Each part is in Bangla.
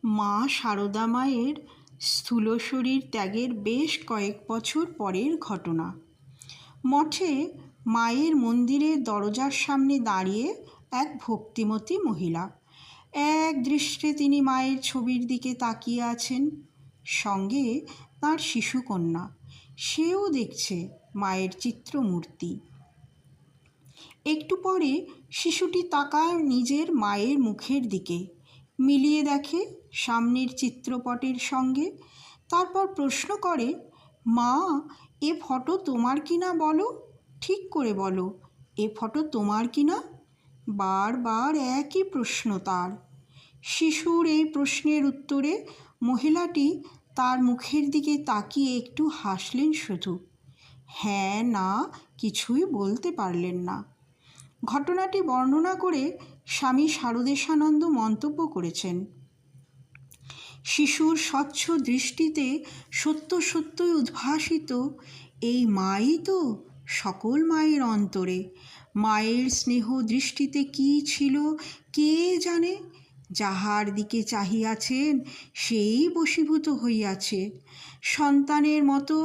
মা সারদা মায়ের স্থূল শরীর ত্যাগের বেশ কয়েক বছর পরের ঘটনা। মঠে মায়ের মন্দিরের দরজার সামনে দাঁড়িয়ে এক ভক্তিমতী মহিলা। এক দৃষ্টে তিনি মায়ের ছবির দিকে তাকিয়ে আছেন। সঙ্গে তাঁর শিশুকন্যা, সেও দেখছে মায়ের চিত্রমূর্তি। একটু পরে শিশুটি তাকায় নিজের মায়ের মুখের দিকে, মিলিয়ে দেখে সামনের চিত্রপটের সঙ্গে। তারপর প্রশ্ন করে, মা, এ ফটো তোমার কিনা বলো, ঠিক করে বলো, এ ফটো তোমার কিনা? বারবার একই প্রশ্ন তার। শিশুর এই প্রশ্নের উত্তরে মহিলাটি তার মুখের দিকে তাকিয়ে একটু হাসলেন শুধু, হ্যাঁ না কিছুই বলতে পারলেন না। ঘটনাটি বর্ণনা করে স্বামী শারদেশানন্দ মন্তব্য করেছেন, শিশুর স্বচ্ছ দৃষ্টিতে সত্য সত্যই উদ্ভাসিত এই মাই তো সকল মায়ের অন্তরে। মায়ের স্নেহ দৃষ্টিতে কী ছিল কে জানে, যাহার দিকে চাহিয়াছেন সেই বশীভূত হইয়াছে। সন্তানের মতো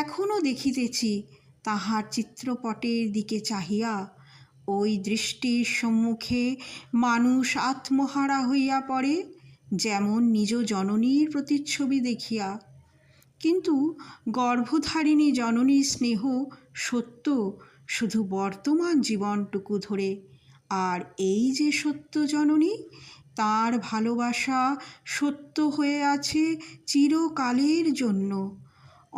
এখনও দেখিতেছি তাহার চিত্রপটের দিকে চাহিয়া। ওই দৃষ্টির সম্মুখে মানুষ আত্মহারা হইয়া পড়ে, যেমন নিজ জননীর প্রতিচ্ছবি দেখিয়া। কিন্তু গর্ভধারিণী জননীর স্নেহ সত্য শুধু বর্তমান জীবনটুকু ধরে, আর এই যে সত্য জননী, তার ভালোবাসা সত্য হয়ে আছে চিরকালের জন্য।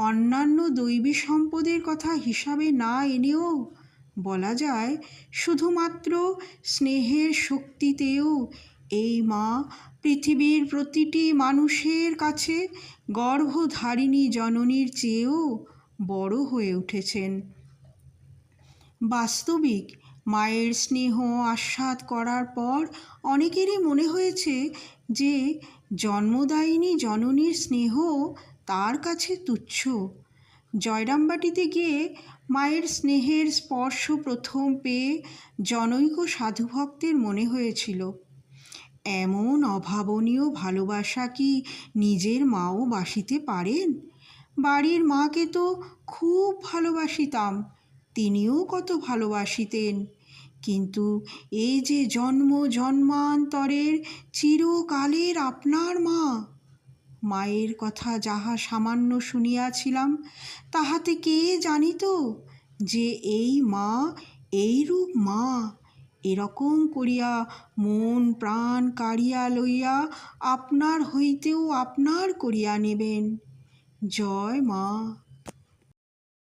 অন্যান্য দৈবী সম্পদের কথা হিসাবে না এনেও বলা যায়, শুধুমাত্র স্নেহের শক্তিতেও এই মা পৃথিবীর প্রতিটি মানুষের কাছে গর্ভধারিণী জননীর চেয়েও বড় হয়ে উঠেছেন। বাস্তবিক মায়ের স্নেহ আস্বাদ করার পর অনেকেরই মনে হয়েছে যে জন্মদায়িনী জননীর স্নেহ তার কাছে তুচ্ছ। জয়রামবাটিতে গিয়ে মায়ের স্নেহের স্পর্শ প্রথম পেয়ে জনৈক সাধুভক্তের মনে হয়েছিল, এমন অভাবনীয় ভালোবাসা কি নিজের মাও বাসিতে পারেন? বাড়ির মাকে তো খুব ভালোবাসিতাম, তিনিও কত ভালোবাসিতেন, কিন্তু এই যে জন্ম জন্মান্তরের চিরকালের আপনার মা, মায়ের কথা যাহা সামান্য শুনিয়াছিলাম, তাহাতে কে জানিত যে এই মা এইরূপ মা, এরকম করিয়া মন প্রাণ কাড়িয়া লইয়া আপনার হইতেও আপনার করিয়া নেবেন। জয় মা।